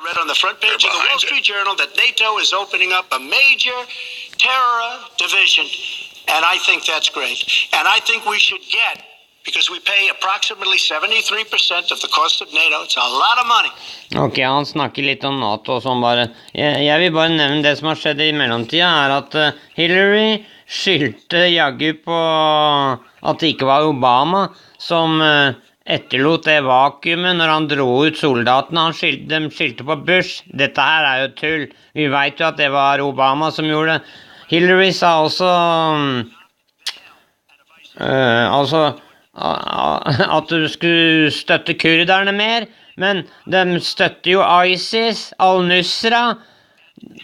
read on the front page of the Wall Street Journal that NATO is opening up a major terror division, and I think that's great. And I think we should get, because we pay approximately 73% of the cost of NATO. It's a lot of money. Ok, han snakker litt om NATO og sånn bare. Jeg vil bare nevne det som har skjedd i mellomtida, er at Hillary skyldte jaggu på at det ikke var Obama som etterlot det vakuumet når han dro ut soldatene. De skyldte på Bush. Dette her er jo tull. Vi vet jo at det var Obama som gjorde det. Hillary sa også at du skulle støtte kurderne mer, men de støtter jo ISIS, Al-Nusra,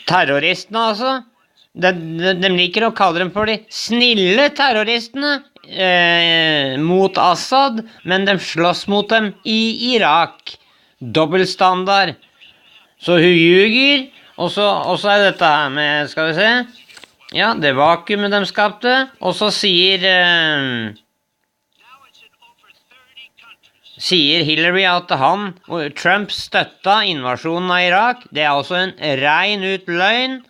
terroristene altså. De liker å kalle dem for de snille terroristene mot Assad, men de slåss mot dem i Irak. Dobbeltstandard. Så hun ljuger, og så er dette her med, skal vi se, ja, det vakuumet de skapte, og så sier Hillary at Trump støtta invasjonen av Irak. Det er altså en rein ut løgn.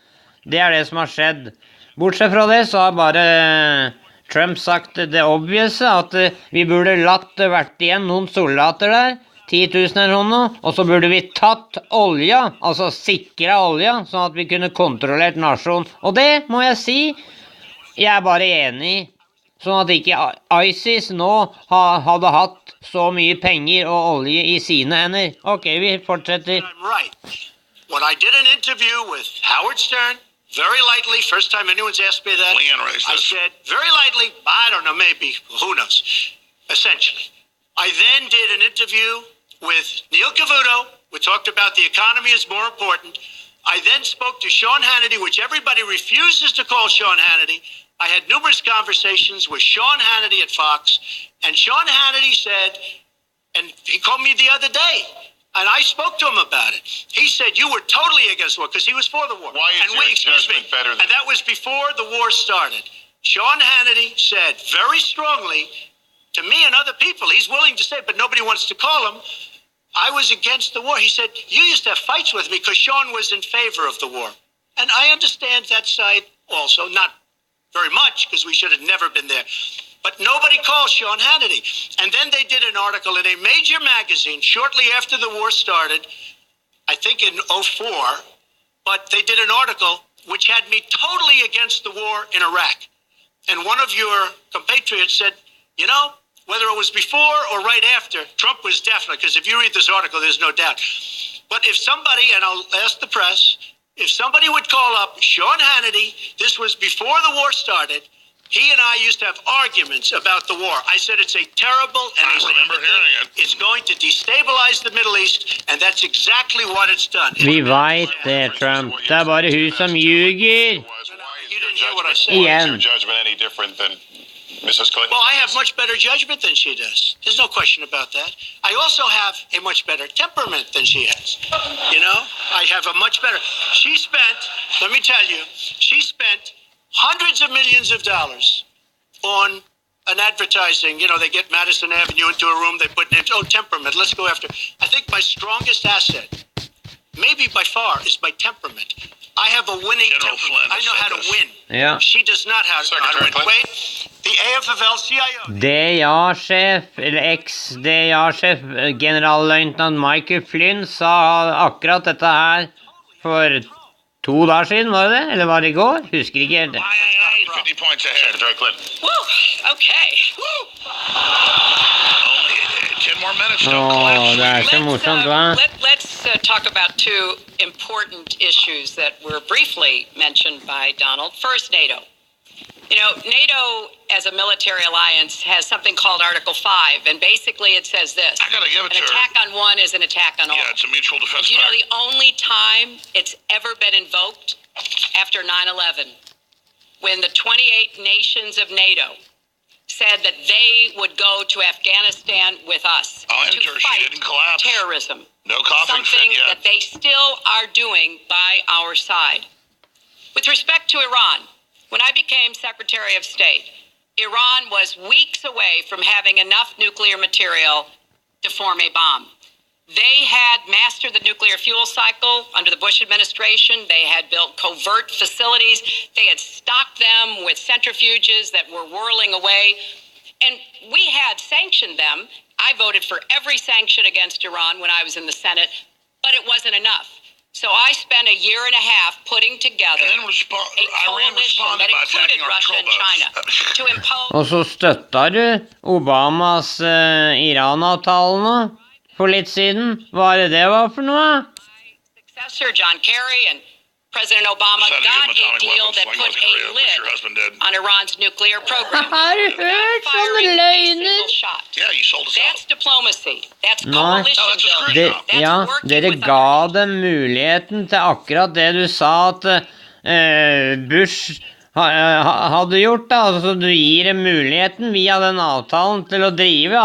Det er det som har skjedd. Bortsett fra det så har bare Trump sagt det obvious, at vi burde vært igjen noen soldater der, 10 000 eller noe, og så burde vi tatt olja, altså sikret olja, sånn at vi kunne kontrollert nasjonen. Og det må jeg si, jeg er bare enig, sånn at ikke ISIS nå hadde hatt så mye penger og olje i sine hender. Ok, vi fortsetter. I'm right. When I did an interview with Howard Stern, very lightly, first time anyone's asked me that, I said, very lightly, I don't know, maybe, who knows, essentially. I then did an interview with Neil Cavuto. We talked about the economy is more important. I then spoke to Sean Hannity, which everybody refuses to call Sean Hannity. I had numerous conversations with Sean Hannity at Fox, and Sean Hannity said, and he called me the other day, and I spoke to him about it. He said, you were totally against the war, because he was for the war. Why is your judgment better than... And that was before the war started. Sean Hannity said very strongly to me and other people, he's willing to say, but nobody wants to call him, I was against the war. He said, you used to have fights with me because Sean was in favor of the war. And I understand that side also, not very much, because we should have never been there. But nobody calls Sean Hannity. And then they did an article in a major magazine shortly after the war started, I think in 2004, but they did an article which had me totally against the war in Iraq. And one of your compatriots said, you know, whether it was before or right after, Trump was definitely, because if you read this article, there's no doubt. But if somebody, and I'll ask the press, if somebody would call up Sean Hannity, this was before the war started, he and I used to have arguments about the war. I said it's a terrible and I remember hearing it. It's going to destabilize the Middle East, and that's exactly what it's done. Vi vet det, Trump. Det er bare hun som ljuger. You didn't hear what I said. Why is your judgment any different than Mrs. Clinton? Well, I have much better judgment than she does. There's no question about that. I also have a much better temperament than she has. You know, I have a much better. She spent, let me tell you, she spent hundreds of millions of dollars on an advertising. You know, they get Madison Avenue into a room, they put names. Oh, temperament, let's go after. I think my strongest asset, maybe by far, is my temperament. I have a winning temperament. I know how to win. Ja. She does not have how to win. Wait, the AFL-CIO. DA-sjef, eller eks-DA-sjef, generalløytnant Michael Flynn sa akkurat dette her for 2 dager siden, var det? Eller var det i går? Husker ikke helt. 50 points ahead, Secretary Clinton. Woo, okay. Only 10 more minutes. Don't collapse. Det er så morsomt, hva? Let's talk about 2 important issues that were briefly mentioned by Donald. First, NATO. You know, NATO as a military alliance has something called Article 5, and basically it says this. I gotta give it to her. An attack on one is an attack on all. Yeah, it's a mutual defense Do you know pact. the only time it's ever been invoked? After 9/11, when the 28 nations of NATO said that they would go to Afghanistan with us I'll to enter. She fight didn't collapse. terrorism. No coughing fit Something yet. that they still are doing by our side. With respect to Iran, when I became Secretary of State, Iran was weeks away from having enough nuclear material to form a bomb. They had mastered the nuclear fuel cycle under the Bush administration. They had built covert facilities. They had stocked them with centrifuges that were whirling away. And we had sanctioned them. I voted for every sanction against Iran when I was in the Senate, but it wasn't enough. So I spent a year and a half putting together And then a Iran coalition responded that by included attacking our Russia and patrol China boats. to impose... Og så støtta du Obamas Iran-avtale nå, for litt siden. Hva er det var for noe? Successor John Kerry and President Obama Decided to give got them a atomic deal weapons that like put North a Korea, which lid your husband did. on Iran's nuclear program. Har du hørt sånne Firing a løgner? single shot. Yeah, you sold us That's out. diplomacy. That's Nei. coalition No, that's a building. screw job. That's Ja, working dere with ga other dem muligheten til akkurat det du sa at Bush hadde gjort, da. Altså, du gir dem muligheten via den avtalen til å drive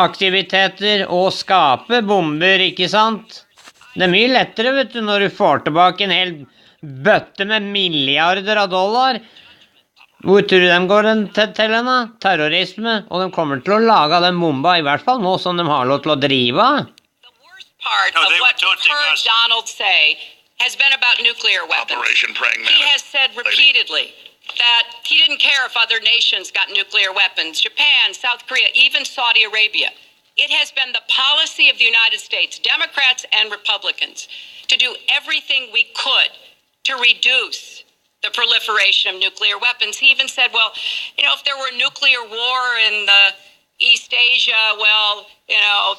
aktiviteter og skape bomber, ikke sant? Det er mye lettere, vet du, når du får tilbake en hel bøtte med milliarder av dollar. Hvor tror du de går til henne? Terrorisme. Og de kommer til å lage den bomba, i hvert fall nå som de har lov til å drive. The worst part No, of they were what we've taunting heard us. Donald say has been about nuclear weapons. Operation Praying He Mantis. has said repeatedly that he didn't care if other nations got nuclear weapons, Japan, South Korea, even Saudi Arabia. It has been the policy of the United States, Democrats and Republicans, to do everything we could to reduce the proliferation of nuclear weapons. He even said, well, if there were nuclear war in the East Asia, well,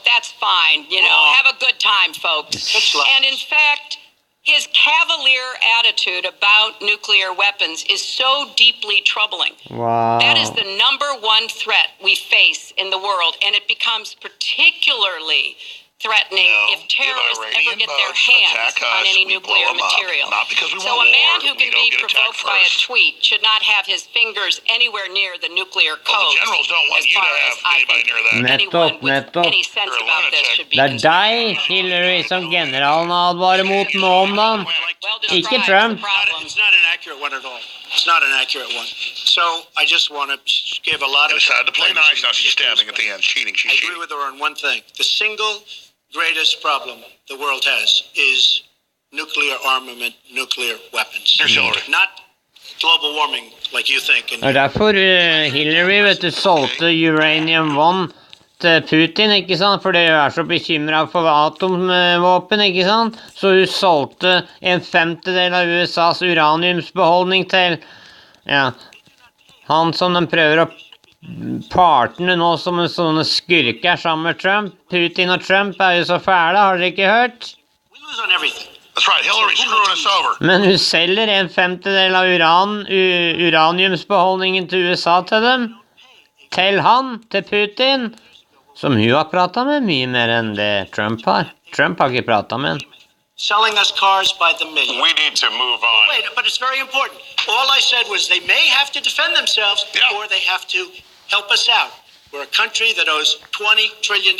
that's fine. Have a good time, folks. And in fact, his cavalier attitude about nuclear weapons is so deeply troubling. Wow. That is the number one threat we face in the world, and it becomes particularly threatening if terrorists ever get their hands on any nuclear material. So a man who can be provoked by a tweet should not have his fingers anywhere near the nuclear Well, codes. the generals don't want as you to far as have I anybody think near that. anyone with Nettopp. any sense You're a about this lunatic. should be Det er concerned. deg, Hillary, som generalen advarer mot nå om dagen. Well Ikke describes Trump. the problem. It's not an accurate one at all. It's not an accurate one. So I just want to give a lot They of... decided to play nice. Now she's stabbing at the end. Cheating. She's I agree cheating. with her on one thing. The single greatest problem the world has is nuclear armament, nuclear weapons. Here's Hillary. Not global warming like you think. Det er derfor Hillary, vet du, solgte Uranium One til Putin, ikke sant? For det er så bekymret for atomvåpen, ikke sant? Så hun solgte en femtedel av USAs uraniumsbeholdning til, han som de prøver å partene nå som sånne skurker sammen med Trump. Putin og Trump er jo så fæle, har dere ikke hørt? We lose on everything. That's right. Hillary's screwing us over. Men hun selger en femtedel av uraniumsbeholdningen til USA til dem. Til han, til Putin. Som hun har pratet med mye mer enn det Trump har. Trump har ikke pratet med han. Selling us cars by the million. We need to move on. Wait, but it's very important. All I said was they may have to defend themselves or they have to help us out. We're a country that owes $20 trillion.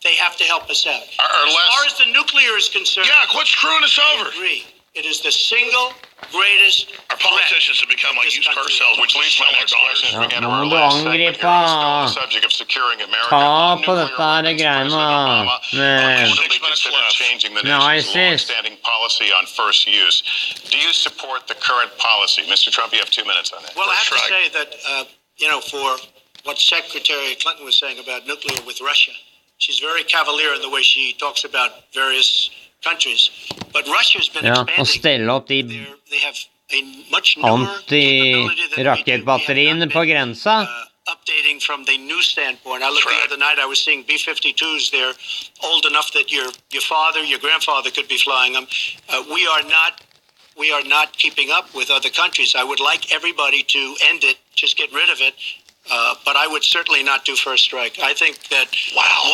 They have to help us out. As far as the nuclear is concerned, Yeah, quit screwing us I over. agree. It is the single greatest Our politicians have become like used car salesmen. Which leads to my next question as we enter nå our må du last segment here. angripe Still on the subject of securing America. ta On på nuclear dette her weapons, greiene President Obama med reportedly considered changing the No, nation's ISIS. long-standing policy on first use. Do you support the current policy? Mr. Trump, you have 2 minutes on that. Well, I have to First say that, for what Secretary Clinton was saying about nuclear with Russia, she's very cavalier in the way she talks about various countries. But Russia's been Ja, og expanding. stelle opp de They have a much newer capability than we do. We have anti-rakettbatteriene not på been, grensa. updating from the new standpoint. I looked the other night, I was seeing B-52s. They're old enough that your father, your grandfather could be flying them. We are not keeping up with other countries. I would like everybody to end it, just get rid of it. But I would certainly not do first strike. I think that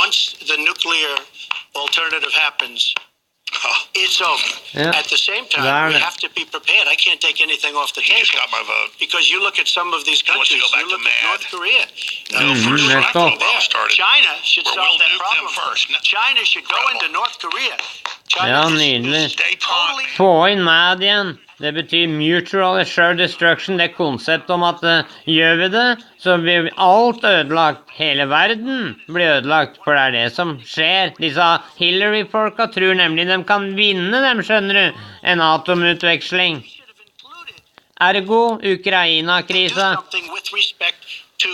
once the nuclear alternative happens, it's over. Yeah. At the same time, There we it- have to be prepared. I can't take anything off the He just table. got my vote. Because you look at some of these He wants to countries, go back you to look at mad. North Korea. First Mhm, strike nettopp. Obama started. China should Or solve we'll that nuke them problem. first. China should go Incredible. into North Korea. China Ja, is nydelig. Stay taut. totally Få inn Mad igjen. Det betyr mutual assured destruction, det konseptet om at gjør vi det, så blir alt ødelagt. Hele verden blir ødelagt, for det det som skjer. Disse Hillary-folka tror nemlig de kan vinne dem, skjønner du, en atomutveksling. Ergo, Ukraina-krisa. Something with respect to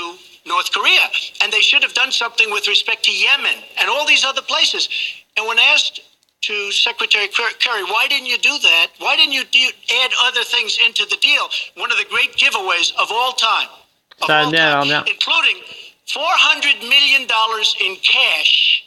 North Korea, and they should have done something with respect to Yemen and all these other places. And when asked to Secretary Kerry, why didn't you do that? Why didn't you add other things into the deal? One of the great giveaways of all time, including $400 million in cash.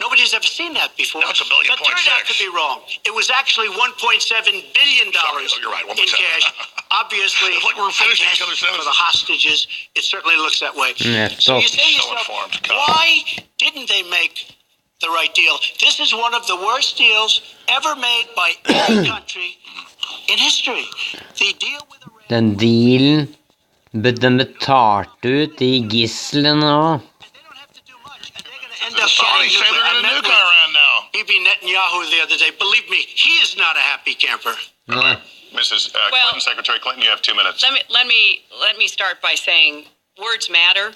Nobody's ever seen that before. That's $1.6 billion. That turned out to be wrong. It was actually $1.7 billion you're right, in cash. Obviously, It's like we're finishing each other's for the sentences. hostages, it certainly looks that way. Yeah, So you say to so yourself, informed, God. why didn't they make the right deal? This is one of the worst deals ever made by any country in history. The deal with Iran. Den dealen, den betalte ut de gisslene også. And they don't have to do much. And they're going to end up Saudis getting say they're nuclear. I going to met nuke with Iran now. Bibi Netanyahu the other day. Believe me, he is not a happy camper. Nei. Mrs. Well- Clinton, Secretary Clinton, you have 2 minutes. Let me start by saying words matter.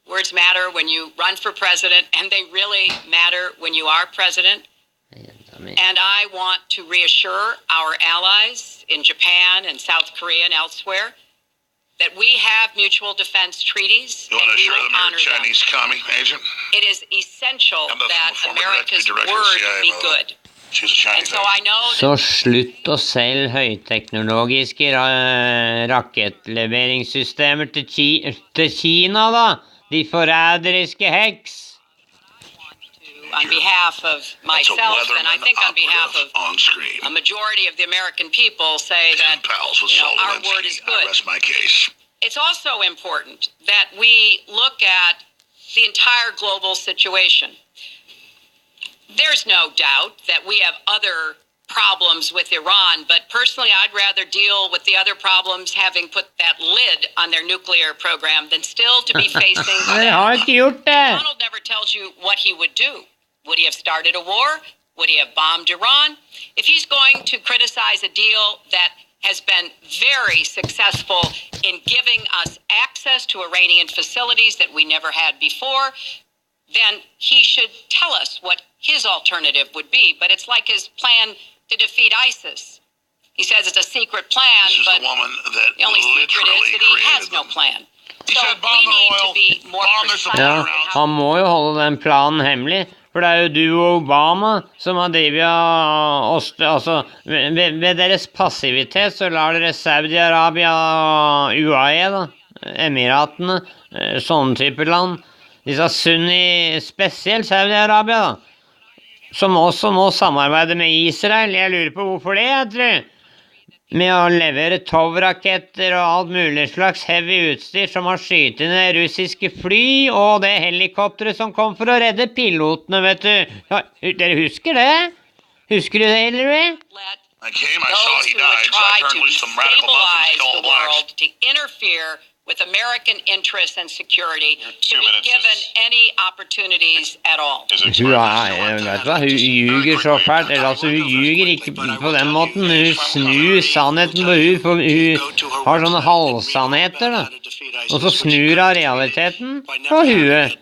Words matter when you run for president, and they really matter when you are president. And I want to reassure our allies in Japan and South Korea and elsewhere that we have mutual defense treaties, You and want to we assure will them you're a honor them. Chinese commie agent? It is essential I'm not that the former America's director of the word CIA, be by the way. good. She's a And Chinese so I agent. know that Så slutt å selge høyteknologiske rakettleveringssystemer til Kina, da! De forræderiske heks! on behalf of That's a myself, and I Weatherman think on behalf operative of on screen. a majority of the American people, say Pen that pals with you know, Saul our word Alinsky. is I good. rest my case. It's also important that we look at the entire global situation. There's no doubt that we have other problems with Iran, but personally I'd rather deal with the other problems having put that lid on their nuclear program than still to be facing Dere har ikke gjort det! Donald never tells you what he would do. Would he have started a war? Would he have bombed Iran? If he's going to criticize a deal that has been very successful in giving us access to Iranian facilities that we never had before, then he should tell us what his alternative would be. But it's like his plan to defeat ISIS. He says it's a secret plan, This is but the woman that the only secret literally is that he has created no them. plan. He So said bomb we their need oil, to be more bomb their precise. Ja, supply routes. han må jo holde den planen hemmelig, for det er jo du og Obama som har drevet oss, altså, ved deres passivitet så lar dere Saudi-Arabia, UAE da, Emiratene, sånne typer land, disse sunni, spesielt Saudi-Arabia da, som også nå samarbeider med Israel. Jeg lurer på hvorfor det, jeg tror. Med å levere TOW-raketter og alt mulig slags heavy utstyr som har skytet ned russiske fly, og det helikopteret som kom for å redde pilotene, vet du. Ja, dere husker det? Husker du det, Hillary? Let I came, I saw those he who would died, so I try turned to loose some radical Muslims destabilize to kill the all blacks. world, to interfere with American interests and security, to 2 be minutes given is- any opportunities at all. Is it Hun vet du hva, hun ljuger så fælt, eller altså hun ljuger ikke på den måten, men hun snur sannheten på hun, for hun har sånne halvsannheter da. Og så snur hun realiteten på huet.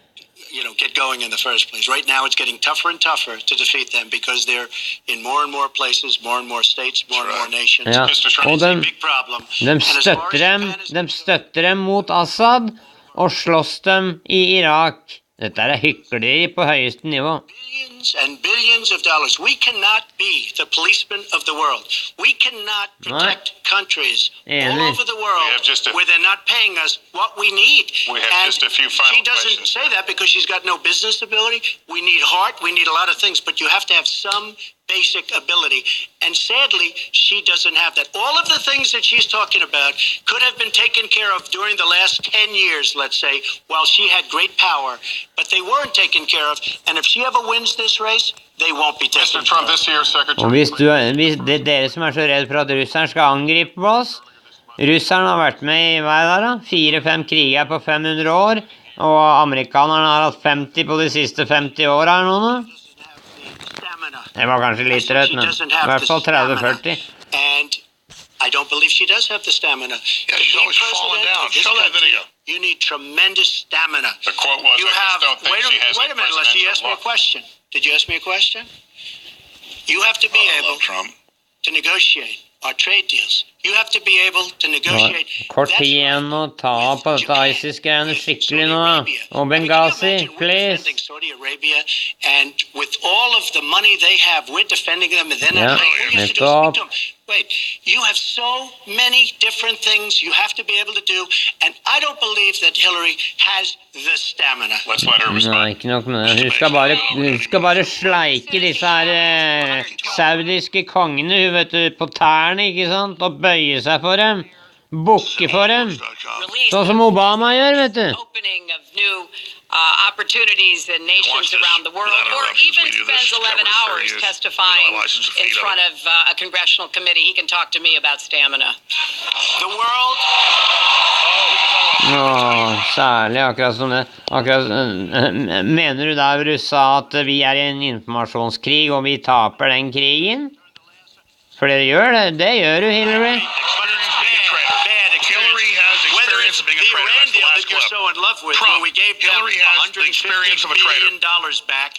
You know, get going in the first place. Right now, it's getting tougher and tougher to defeat them because they're in more and more places, more and more states, more and more nations. Ja, og It's a de, big problem. de And as far as støtter dem, Japan is de støtter dem mot Assad, og slåss dem i Irak. Dette er hykleri på høyeste nivå. billions and billions of dollars. We cannot be the policemen of the world. We cannot protect countries all Enig. over the world We have just a- where they're not paying us what we need. We have And just a few final she doesn't questions. say that because she's got no business ability. We need heart. We need a lot of things, but you have to have some basic ability. And sadly, she doesn't have that. All of the things that she's talking about could have been taken care of during the last 10 years, let's say, while she had great power, but they weren't taken care of. And if she ever wins this race, they won't be taken Mr. care Trump, of. this year, Secretary Og hvis det er dere som er så redd for at russeren skal angripe på oss, russeren har vært med i hva er det da? 4-5 kriger på 500 år, og amerikanerne har hatt 50 på de siste 50 år her nå. Stamina. Det var kanskje litt rødt, men i hvert fall 30-40. And I don't believe she does have the stamina. Yeah, To she's be always falling president down. of this Show that country, video. You need tremendous stamina. The quote was, You I have, just don't think she has wait a minute, unless you asked me a question. Did you ask me a question? You have to be I able love Trump. to negotiate our trade deals. You have to be able to negotiate. Kort That's tid right. igjen å ta på dette ISIS-greiene skikkelig nå. Og Benghazi, please. Defending Saudi Arabia, and with all of the money they have, we're defending them, and then Yeah, nettopp. Wait, you have so many different things you have to be able to do, and I don't believe that Hillary has the stamina. Let's let her Nei, respond. ikke nok med det. Hun skal bare sleike disse her saudiske kongene, hun vet du, på tærne, ikke sant? Og bøye seg for dem. Bukke for dem. Release Sånn som Obama gjør, vet du. opening of new opportunities in nations around the world, or even spends 11 hours testifying in front of a congressional committee. He can talk to me about stamina. The world, Særlig akkurat som det. Mener du der hvor du sa at vi er i en informasjonskrig, og vi taper den krigen? For dere gjør det. Det gjør du, Hillary. bad Hillary has Whether experience it's of being a the traitor. Iran That's the deal last that you're clip. so in love with, Trump. where we gave them Hillary has the $150 experience of a traitor. billion back,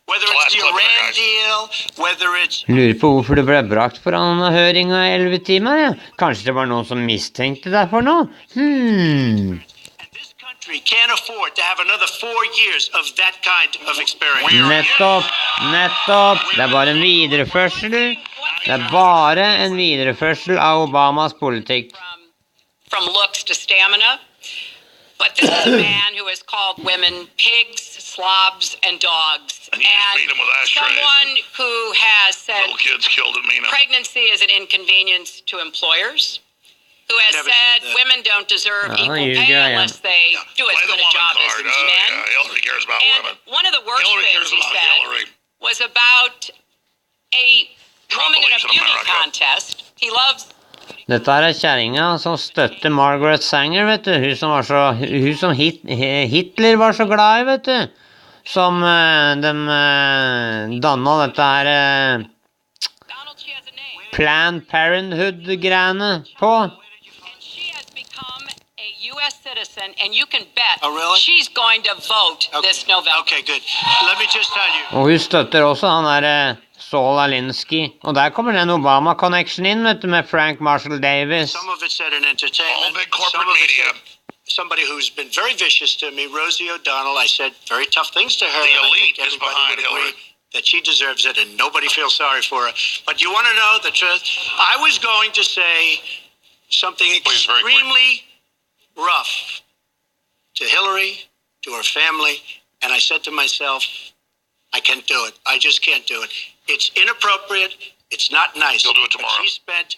whether The it's last the clip of that, Iran guys. deal, whether it's Lurer på hvorfor det ble brakt for denne høringen i 11 timer, ja. Kanskje det var noen som mistenkte deg for noe? and this country can't afford to have another 4 years of that kind of experience. Nettopp, nettopp. Det er bare en videreførsel. Det er bare en videreførsel av Obamas politikk. From looks to stamina. But this is a man who has called women pigs, slobs, and dogs. And you just beat 'em with ashtrays someone and who has said Little kids killed at Mina. pregnancy is an inconvenience to employers, who has never said said that. women don't deserve equal you pay go, yeah. unless they do as Play good the a woman job as card. men. Yeah, Hillary cares about And women. one of the worst Hillary things cares he about said Hillary. was about a Trump woman in a believes in beauty America. contest. He loves Dette er kjerringa som støtter Margaret Sanger, vet du. Hun som Hitler var så glad i, vet du. Som de danna dette her Donald. She has a name. Planned Parenthood-greiene på. And she has become a U.S. citizen, and you can bet Oh, really? she's going to vote this November. Okay, good. Let me just tell you. Og hun støtter også han der Saul Alinsky. Og der kommer den Obama-connection inn, vet du, med Frank Marshall Davis. Some of it said in entertainment. All big corporate some of it media. said somebody who's been very vicious to me, Rosie O'Donnell. I said very tough things to her. The and I elite think is everybody behind would agree Hillary. that she deserves it, and nobody feels sorry for her. But you want to know the truth? I was going to say something Please, very quick. extremely rough to Hillary, to her family, and I said to myself, I can't do it. I just can't do it. It's inappropriate. It's not nice. You'll do it tomorrow. But she spent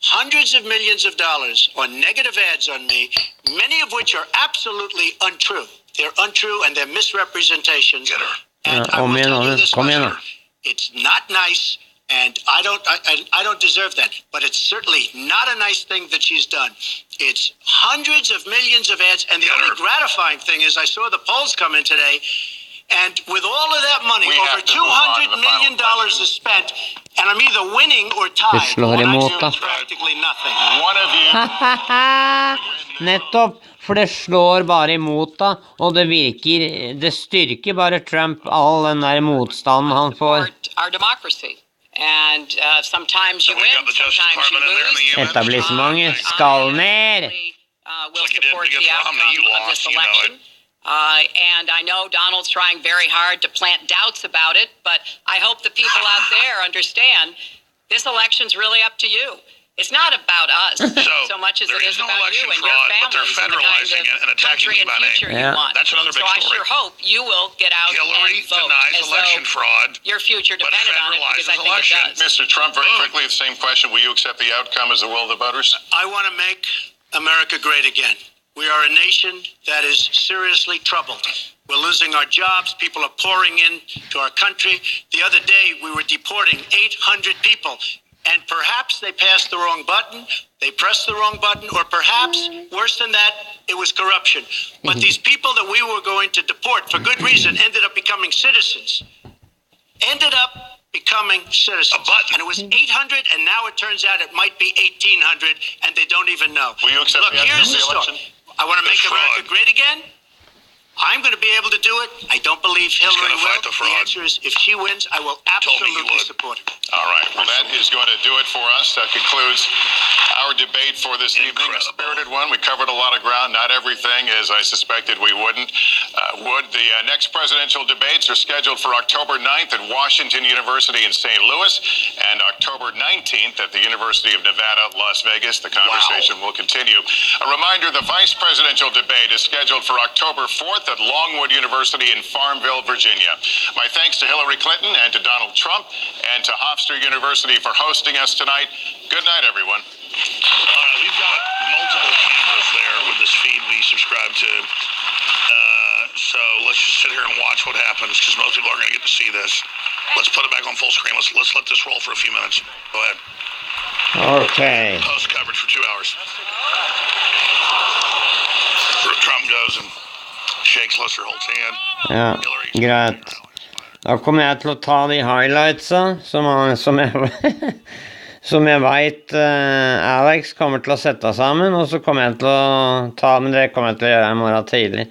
hundreds of millions of dollars on negative ads on me, many of which are absolutely untrue. They're untrue and they're misrepresentations. Get her. And I Kom will igjen, tell you Anne. this Kom much. igjen, da. It's not nice, and I don't deserve that. But it's certainly not a nice thing that she's done. It's hundreds of millions of ads, and the Get only her. gratifying thing is I saw the polls come in today, and with all of that money, We over have to move on to $200 the million final question. is spent, and I'm either winning or tied. slår What I imot, do da. is practically nothing. One of you. Nettopp, for det slår bare imot da, og det styrker bare Trump, all den der motstanden han får. Our democracy. And sometimes you We win, got the Justice sometimes you Department in there and the lose. UN. Etablissementet skal ned. Will Like you did support against the Romney. outcome You of lost, this you know election. And I know Donald's trying very hard to plant doubts about it, but I hope the people out there understand this election's really up to you. It's not about us so much as there it is is no about you election and your fraud, but they're families and the kind federalizing it and of attacking country me and by name. future Yeah. you want. That's another big so I story. sure hope you will get out Hillary and vote denies as election though fraud, your future but depended on it, because I federalizes think election. it does. Mr. Trump, very quickly, the same question. Will you accept the outcome as the will of the voters? I want to make America great again. We are a nation that is seriously troubled. We're losing our jobs. People are pouring into our country. The other day, we were deporting 800 people. And perhaps they passed the wrong button, they pressed the wrong button, or perhaps, worse than that, it was corruption. But these people that we were going to deport for good reason ended up becoming citizens. Ended up becoming citizens. And it was 800, and now it turns out it might be 1,800, and they don't even know. Will you accept Look, the here's outcome the of the story. I want to make It's America fraud. great again. I'm going to be able to do it. I don't believe Hillary gonna fight will. the fraud. Answer is, if she wins, I will told me you absolutely would. support her. All right. Well, that is going to do it for us. That concludes our debate for this evening. A spirited one. We covered a lot of ground. Not everything, as I suspected we wouldn't. The next presidential debates are scheduled for October 9th at Washington University in St. Louis and October 19th at the University of Nevada, Las Vegas. The conversation will continue. A reminder, the vice presidential debate is scheduled for October 4th at Longwood University in Farmville, Virginia. My thanks to Hillary Clinton and to Donald Trump and to Hofstra University for hosting us tonight. Good night, everyone. All right, we've got multiple cameras there with this feed we subscribe to. So let's just sit here and watch what happens because most people aren't going to get to see this. Let's put it back on full screen. Let's let this roll for a few minutes. Go ahead. Okay. Post coverage for 2 hours. Trump goes and shakes Lester Holt's hand. Ja, greit. Da kommer jeg til å ta de highlightsa som jeg vet Alex kommer til å sette sammen, og så kommer jeg til å ta, men det kommer jeg til å gjøre i morgen tidlig.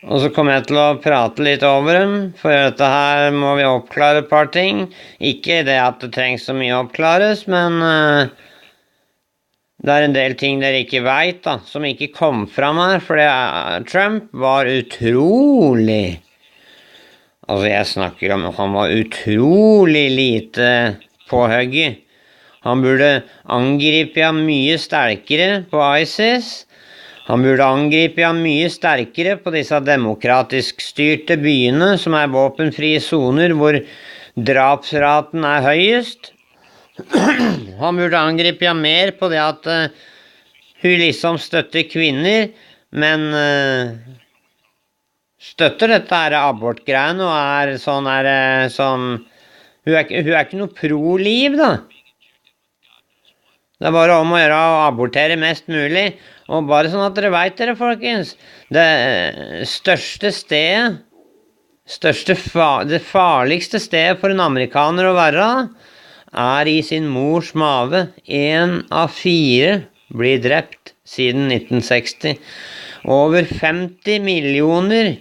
Og så kommer jeg til å prate litt over dem, for dette her må vi oppklare et par ting. Ikke det at det trengs så mye oppklares, men det er en del ting dere ikke vet da, som ikke kom fram her, for Trump var utrolig, altså jeg snakker om, han var utrolig lite på hugget. Han burde angripe mye sterkere på ISIS. Han burde angripe mye sterkere på disse demokratisk styrte byene, som er våpenfrie zoner, hvor drapsraten er høyest. Han burde angripe mer på det at hun liksom støtter kvinner, men støtter dette her abortgreiene og er sånn hun er ikke noe pro-liv da. Det er bare om å gjøre å abortere mest mulig, og bare sånn at dere vet dere, folkens, det største stedet, det farligste stedet for en amerikaner å være er i sin mors mave. 1 av 4 blir drept siden 1960. Over 50 millioner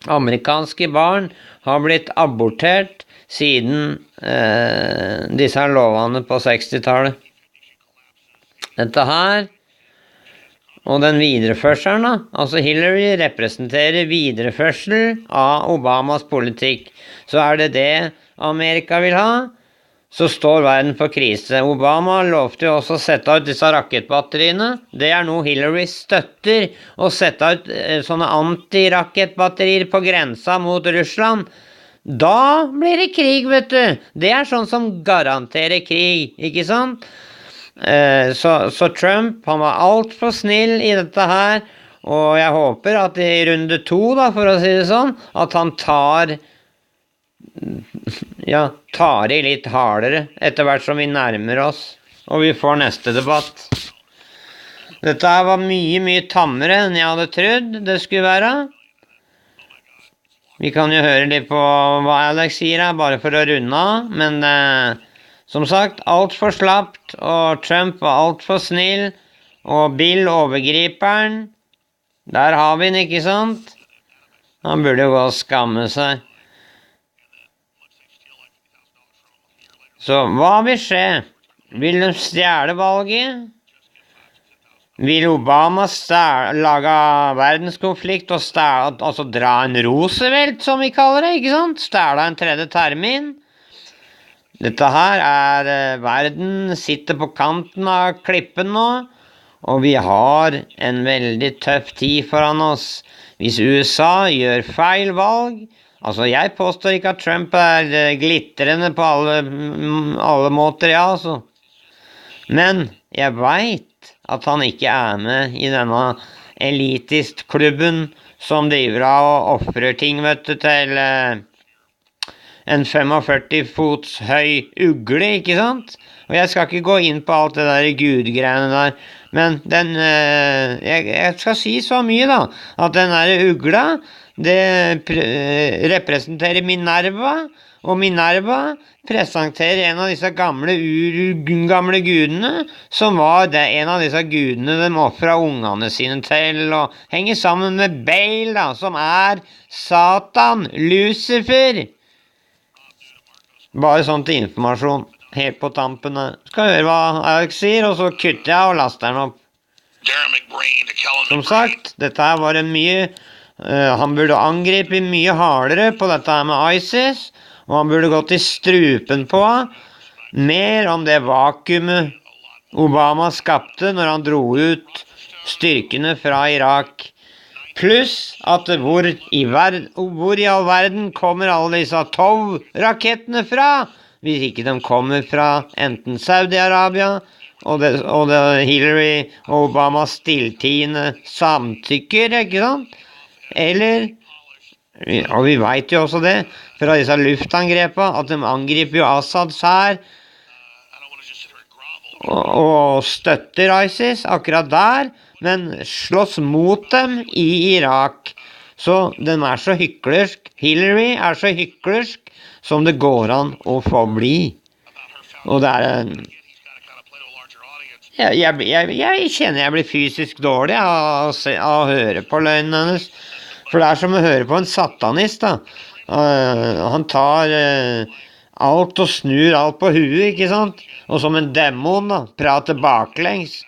amerikanske barn har blitt abortert siden disse lovene på 60-tallet. Dette her, og den videreførselen da, altså Hillary representerer videreførsel av Obamas politikk. Så er det det Amerika vil ha, så står verden for krise. Obama lovte jo også å sette ut disse rakettbatteriene. Det er noe Hillary støtter, å sette ut sånne antirakettbatterier på grensa mot Russland. Da blir det krig, vet du. Det er sånn som garanterer krig, ikke sant? Så Trump, han var alt for snill i dette her, og jeg håper at i runde 2 da, for å si det sånn, at han tar i litt hardere etter hvert som vi nærmer oss, og vi får neste debatt. Dette her var mye tammere enn jeg hadde trodd det skulle være. Vi kan jo høre litt på hva Alex sier her, bare for å runde av, men som sagt, alt for slapt, og Trump var alt for snill, og Bill, overgriperen, der har vi den, ikke sant? Han burde jo gå og skamme seg. Så hva vil skje? Vil de stjele valget? Vil Obama lage verdenskonflikt og altså dra en Roosevelt, som vi kaller det, ikke sant? Stjele en tredje termin? Dette her verden sitter på kanten av klippen nå, og vi har en veldig tøff tid foran oss. Hvis USA gjør feil valg, altså jeg påstår ikke at Trump er glittrende på alle måter, ja altså. Men jeg vet at han ikke er med i denne elitistklubben som driver av og offrer ting, vet du, til en 45 fots høy ugle, ikke sant? Og jeg skal ikke gå inn på alt det der gudgreiene der. Men jeg skal si så mye da, at den der ugla, det representerer Minerva, og Minerva presenterer en av disse gamle gudene, som var en av disse gudene de offret ungene sine til, og henger sammen med Baal da, som Satan, Lucifer. Bare sånn til informasjon, helt på tampene. Skal høre hva Alex sier, og så kutter jeg og laster den opp. Som sagt, dette her var han burde angripe mye hardere på dette her med ISIS, og han burde gått i strupen på mer om det vakuumet Obama skapte når han dro ut styrkene fra Irak. Pluss at hvor i all verden kommer alle disse Tov-rakettene fra, hvis ikke de kommer fra enten Saudi-Arabia, og det Hillary og Obama stilltiende samtykker, ikke sant? Eller, og vi vet jo også det, fra disse luftangrepene, at de angriper jo Assads her, og støtter ISIS akkurat der, men slåss mot dem i Irak. Så den så hyklersk, Hillary så hyklersk, som det går an å få bli. Og det jeg kjenner jeg blir fysisk dårlig av å høre på løgnen hennes. For det som å høre på en satanist da. Han tar alt og snur alt på huet, ikke sant? Og som en demon da, prater baklengs.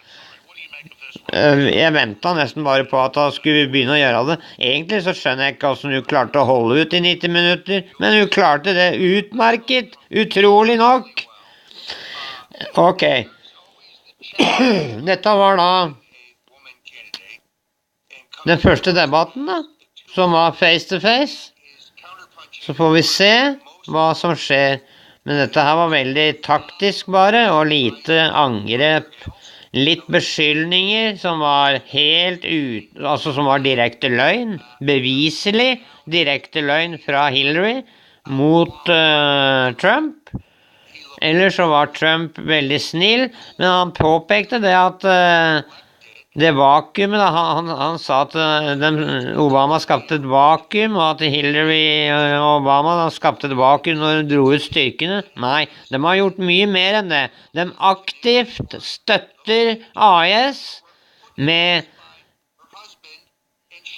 Jeg ventet nesten bare på at han skulle begynne å gjøre det. Egentlig så skjønner jeg ikke hvordan hun klarte å holde ut i 90 minutter, men hun klarte det utmerket, utrolig nok. Ok. Dette var da den første debatten da, som var face to face. Så får vi se hva som skjer. Men dette her var veldig taktisk bare, og lite angrep. Litt beskyldninger som var som var direkte løgn. Beviselig direkte løgn fra Hillary mot Trump. Eller så var Trump veldig snill, men han påpekte det at det vakuumet, han sa at Obama skapte et vakuum, og at Hillary og Obama skapte et vakuum når de dro ut styrkene. Nei, de har gjort mye mer enn det. De aktivt støtter AIS med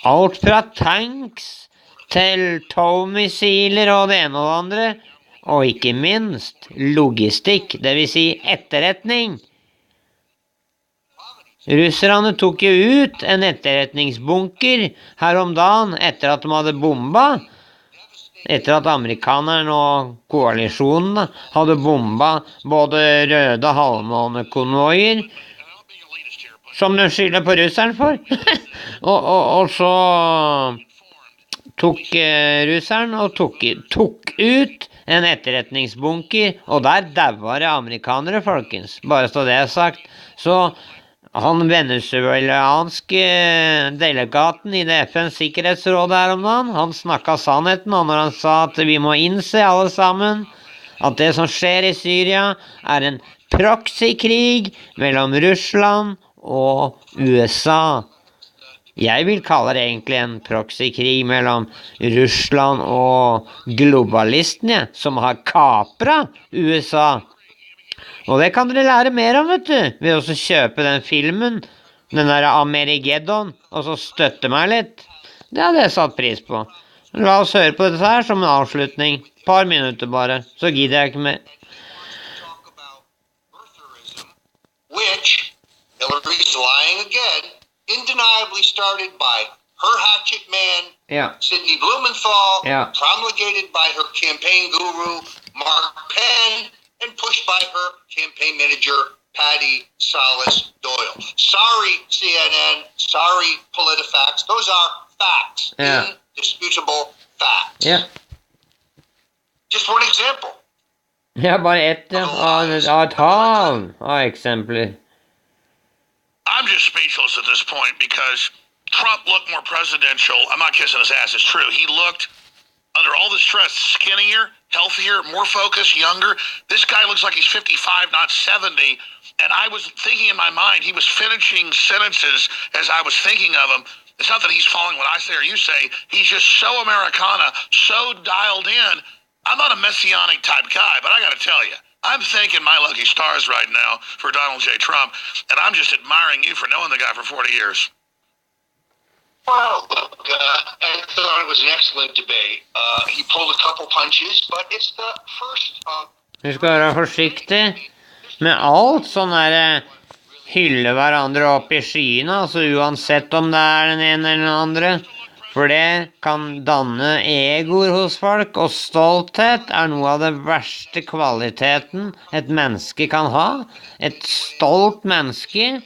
alt fra tanks til towmissiler og det ene og det andre, og ikke minst logistikk, det vil si etterretning. Russerne tok jo ut en etterretningsbunker her om dagen etter at de hadde bomba. Etter at amerikanerne og koalisjonen hadde bomba både røde halvmånekonvoier, som de skylder på russeren for. og så tok russeren og tok ut en etterretningsbunker, og der var det amerikanere, folkens. Bare så det sagt. Så han venezuelanske delegaten i det FNs sikkerhetsråd her om dagen, han snakket sannheten når han sa at vi må innse alle sammen at det som skjer i Syria en proxykrig mellom Russland og USA. Jeg vil kalle det egentlig en proxykrig mellom Russland og globalistene som har kapret USA. Og det kan dere lære mer om, vet du, ved å kjøpe den filmen, den der Amerigeddon, og så støtte meg litt. Det hadde jeg satt pris på. La oss høre på dette her som en avslutning. Par minutter bare, så gidder jeg ikke mer. Which, Hillary's lying again, undeniably started by her hatchet man, Sidney Blumenthal, promulgated by her campaign guru, Mark Penn, and pushed by her campaign manager, Patty Salas Doyle. Sorry, CNN. Sorry, PolitiFacts. Those are facts. Indisputable facts. Just one example. Bare ett av et hav av eksempler. I'm just speechless at this point because Trump looked more presidential. I'm not kissing his ass, it's true. He looked under all the stress, skinnier, healthier, more focused, younger. This guy looks like he's 55, not 70. And I was thinking in my mind, he was finishing sentences as I was thinking of him. It's not that he's following what I say or you say. He's just so Americana, so dialed in. I'm not a messianic type guy, but I got to tell you, I'm thanking my lucky stars right now for Donald J. Trump, and I'm just admiring you for knowing the guy for 40 years. Well, look, I thought it was an excellent debate. He pulled a couple punches, but it's the first... Du skal være forsiktig med alt sånn der hylle hverandre opp i skyene, altså uansett om det den ene eller den andre. For det kan danne egoer hos folk, og stolthet noe av det verste kvaliteten et menneske kan ha. Et stolt menneske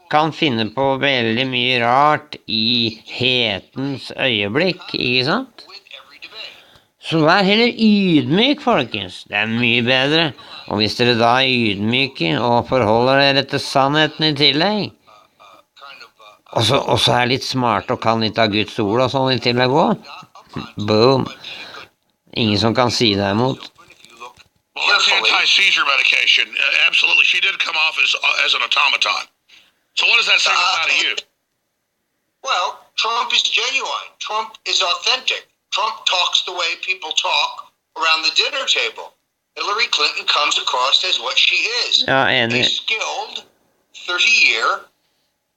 kan finne på veldig mye rart i hetens øyeblikk, ikke sant? Så vær heller ydmyk, folkens. Det mye bedre. Og hvis dere da ydmyke og forholder dere til sannheten i tillegg, og så litt smart og kan litt av Guds ord og sånn i tillegg også, boom. Ingen som kan si deg imot. Well, that's anti-seizure medication. Absolutely. She did come off as an automaton. So what does that say about you? Well, Trump is genuine. Trump is authentic. Trump talks the way people talk around the dinner table. Hillary Clinton comes across as what she is. Ja, enig. A skilled 30-year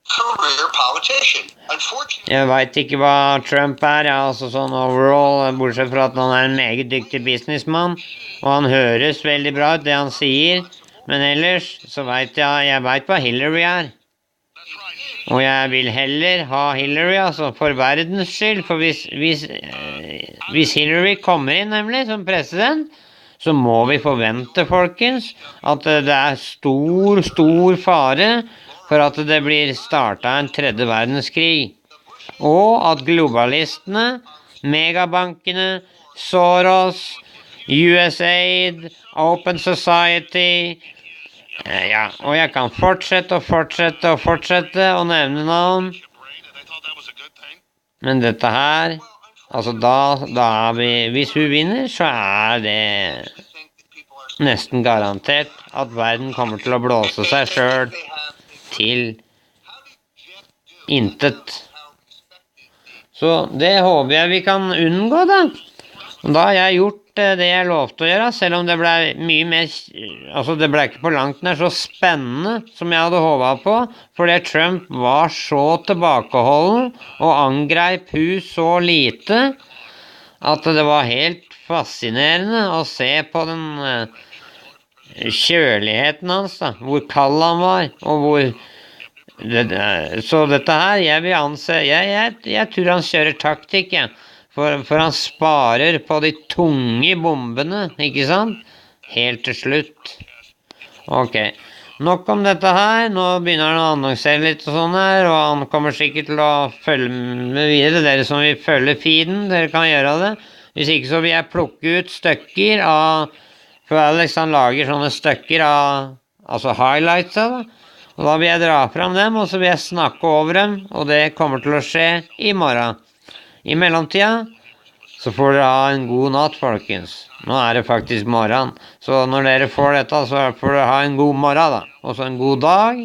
career politician. Unfortunately. Jeg vet ikke hva Trump altså sånn overall, bortsett fra at han en meget dyktig businessmann, og han høres veldig bra ut, det han sier, men ellers så vet jeg vet hva Hillary og jeg vil heller ha Hillary, altså, for verdens skyld, for hvis Hillary kommer inn nemlig som president, så må vi forvente, folkens, at det stor fare for at det blir startet en tredje verdenskrig, og at globalistene, megabankene, Soros, USAID, Open Society, ja, og jeg kan fortsette og nevne navn. Men dette her, altså hvis hun vinner, så det nesten garantert at verden kommer til å blåse seg selv til intet. Så det håper jeg vi kan unngå da. Og da har jeg gjort det jeg lovte å gjøre, selv om det ble mye mer, altså det ble ikke på langt nær så spennende som jeg hadde håpet på, fordi Trump var så tilbakeholden og angreip hun så lite, at det var helt fascinerende å se på den kjøligheten hans da, hvor kald han var, og hvor så dette her, jeg vil anse, jeg tror han kjører taktikk, ja. For han sparer på de tunge bombene, ikke sant? Helt til slutt. Ok, nok om dette her. Nå begynner han å annonsere litt og sånn her, og han kommer sikkert til å følge med videre. Dere som vil følge feeden, dere kan gjøre det. Hvis ikke så vil jeg plukke ut stykker av, for Alex han lager sånne stykker av, altså highlights av det. Og da vil jeg dra frem dem, og så vil jeg snakke over dem, og det kommer til å skje i morgen. I mellomtida så får dere ha en god natt, folkens. Nå det faktisk morgen. Så når dere får dette, så får dere ha en god morgen da. Og så en god dag.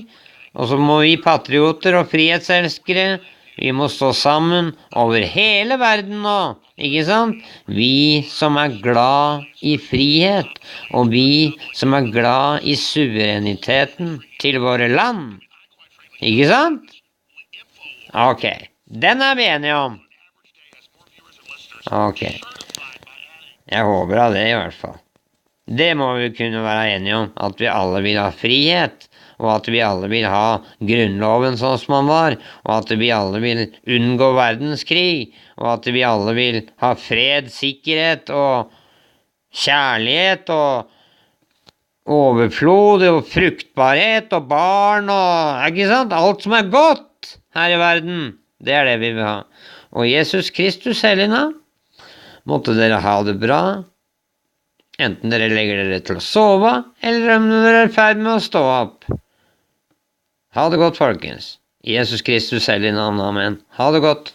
Og så må vi patrioter og frihetselskere, vi må stå sammen over hele verden nå. Ikke sant? Vi som glad i frihet, og vi som glad i suvereniteten til våre land. Ikke sant? Ok, den vi enige om. Ok, jeg håper av det i hvert fall. Det må vi kunne være enige om, at vi alle vil ha frihet, og at vi alle vil ha grunnloven sånn som man var, og at vi alle vil unngå verdenskrig, og at vi alle vil ha fred, sikkerhet og kjærlighet og overflod og fruktbarhet og barn og, ikke sant? Alt som godt her i verden, det det vi vil ha. Og Jesus Kristus, Helena, måtte dere ha det bra, enten dere legger dere til å sove, eller om dere ferdig med å stå opp. Ha det godt, folkens. Jesus Kristus, Hellig navn, amen. Ha det godt.